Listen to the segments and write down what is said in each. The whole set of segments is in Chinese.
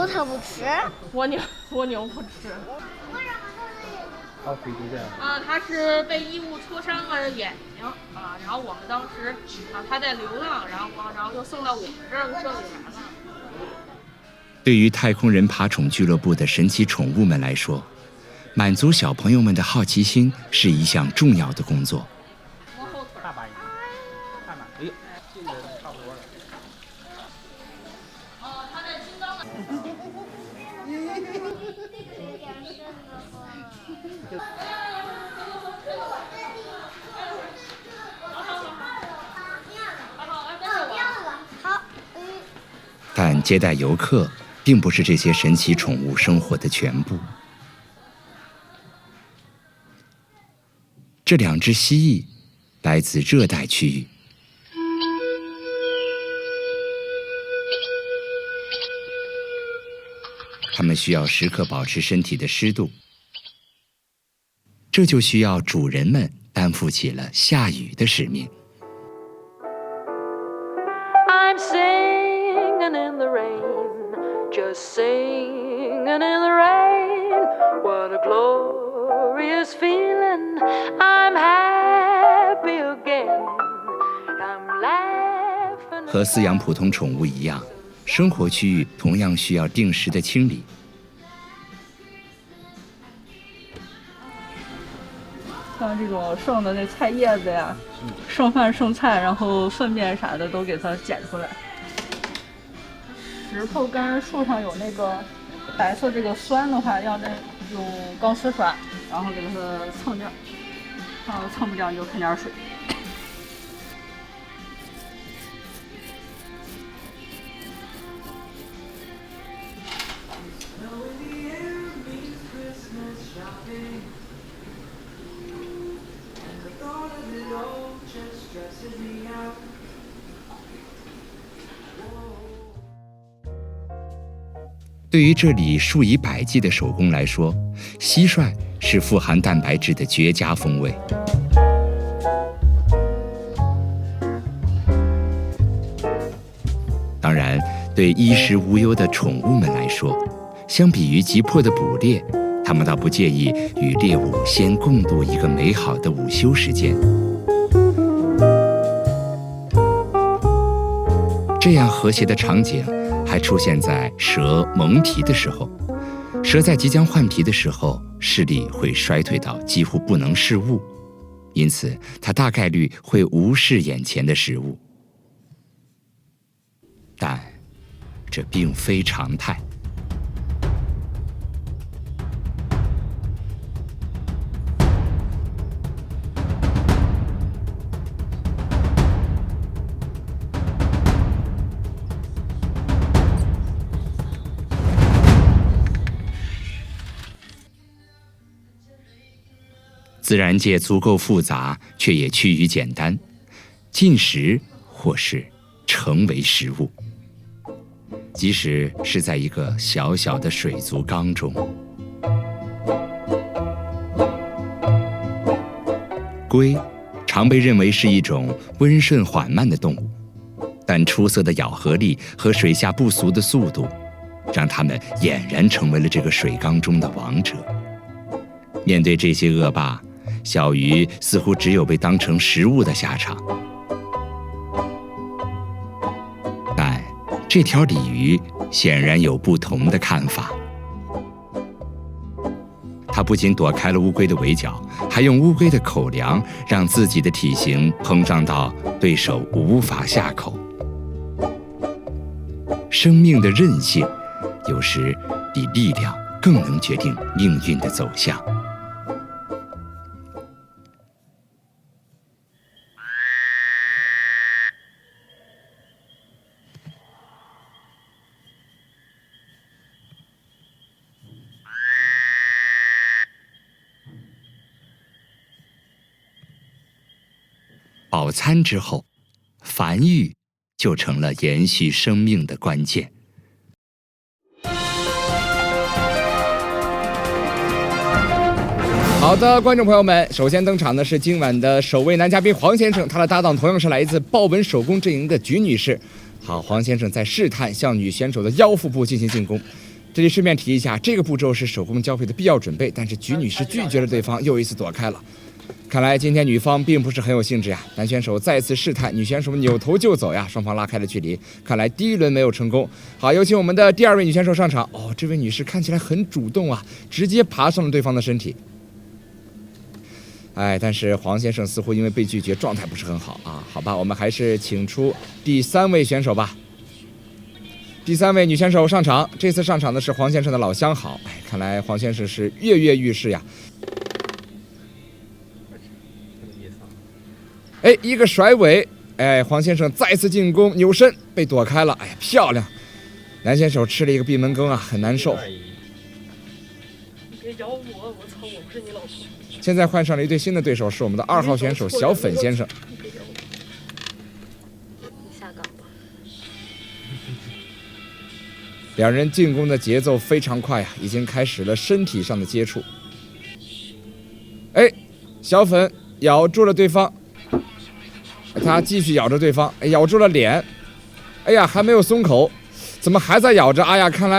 牛它不吃？蜗牛不吃。为什么它它飞就这样。它是被异物戳伤了眼睛啊，然后我们当时它在流浪，然后就送到我们这儿这里来了。对于太空人爬宠俱乐部的神奇宠物们来说，满足小朋友们的好奇心是一项重要的工作。大把一点，看看，哎呦，这个差不多了。它在金刚的。但接待游客并不是这些神奇宠物生活的全部。这2只蜥蜴来自热带区域，它们需要时刻保持身体的湿度，这就需要主人们担负起了下雨的使命。I'm singing in the rain, just singing in the rain. What a glorious feeling. I'm happy again. I'm laughing. 和饲养普通宠物一样，生活区域同样需要定时的清理。像这种剩的那菜叶子呀，剩饭剩菜，然后粪便啥的都给它捡出来。石头跟树上有那个白色这个酸的话，要用钢丝刷，然后给它蹭掉，然后蹭不掉你就喷点水。对于这里数以百计的手工来说，蟋蟀是富含蛋白质的绝佳风味。当然，对衣食无忧的宠物们来说，相比于急迫的捕猎，它们倒不介意与猎物先共度一个美好的午休时间。这样和谐的场景还出现在蛇蒙皮的时候。蛇在即将换皮的时候，视力会衰退到几乎不能视物，因此它大概率会无视眼前的食物。但这并非常态。自然界足够复杂，却也趋于简单，进食或是成为食物。即使是在一个小小的水族缸中，龟常被认为是一种温顺缓慢的动物，但出色的咬合力和水下不俗的速度，让它们俨然成为了这个水缸中的王者。面对这些恶霸，小鱼似乎只有被当成食物的下场。但这条鲤鱼显然有不同的看法。它不仅躲开了乌龟的围剿，还用乌龟的口粮让自己的体型膨胀到对手无法下口。生命的韧性，有时比力量更能决定命运的走向。饱餐之后，繁育就成了延续生命的关键。好的，观众朋友们，首先登场的是今晚的首位男嘉宾黄先生，他的搭档同样是来自豹纹手工阵营的菊女士。好，黄先生在试探向女选手的腰腹部进行进攻。这里顺便提一下，这个步骤是手工交配的必要准备，但是菊女士拒绝了对方，又一次躲开了。看来今天女方并不是很有兴致呀。男选手再次试探，女选手扭头就走呀，双方拉开了距离。看来第一轮没有成功。好，有请我们的第2位女选手上场。哦，这位女士看起来很主动啊，直接爬上了对方的身体。但是黄先生似乎因为被拒绝，状态不是很好啊。好吧，我们还是请出第3位选手吧。第3位女选手上场，这次上场的是黄先生的老相好。看来黄先生是跃跃欲试呀。一个甩尾，黄先生再次进攻，扭身被躲开了。漂亮！男选手吃了一个闭门羹啊，很难受。你别咬我，我操，我不是你老婆。现在换上了一对新的对手，是我们的2号选手小粉先生。你下岗吧。两人进攻的节奏非常快呀，已经开始了身体上的接触。小粉咬住了对方。他继续咬着对方，咬住了脸，还没有松口，怎么还在咬着？看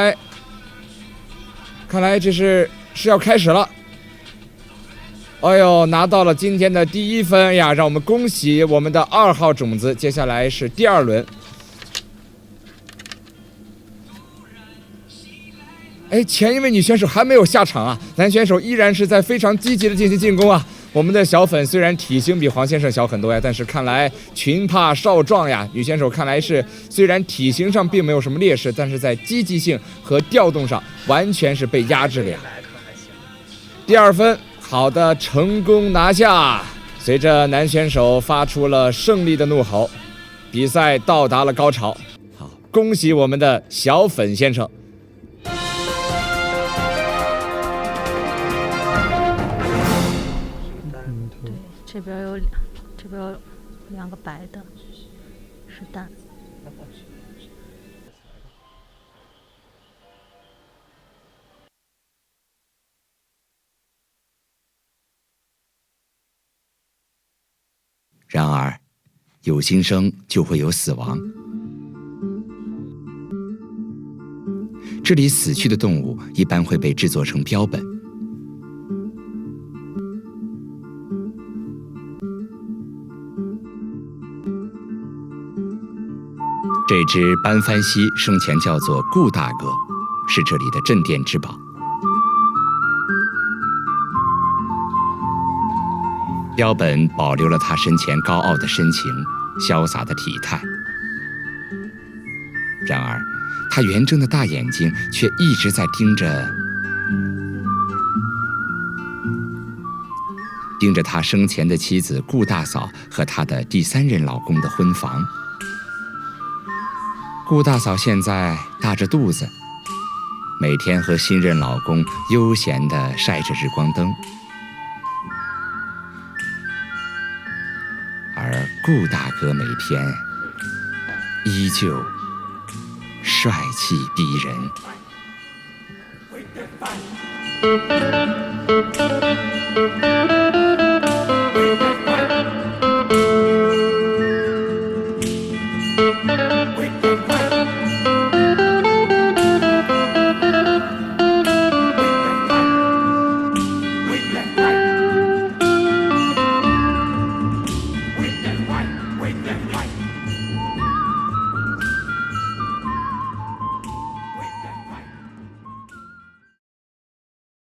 来这是要开始了。拿到了今天的第1分呀！让我们恭喜我们的2号种子。接下来是第2轮。前一位女选手还没有下场啊，男选手依然是在非常积极的进行进攻啊。我们的小粉虽然体型比黄先生小很多呀，但是看来群怕少壮呀。女选手看来是虽然体型上并没有什么劣势，但是在积极性和调动上完全是被压制了呀。第2分，好的，成功拿下。随着男选手发出了胜利的怒吼，比赛到达了高潮。好，恭喜我们的小粉先生。这边有2个白的，是蛋。然而，有新生就会有死亡。这里死去的动物一般会被制作成标本。这只斑帆蜥生前叫做顾大哥，是这里的镇店之宝。标本保留了他生前高傲的深情、潇洒的体态，然而，他圆睁的大眼睛却一直在盯着他生前的妻子顾大嫂和他的第3任老公的婚房。顾大嫂现在大着肚子，每天和新任老公悠闲地晒着日光灯，而顾大哥每天依旧帅气逼人。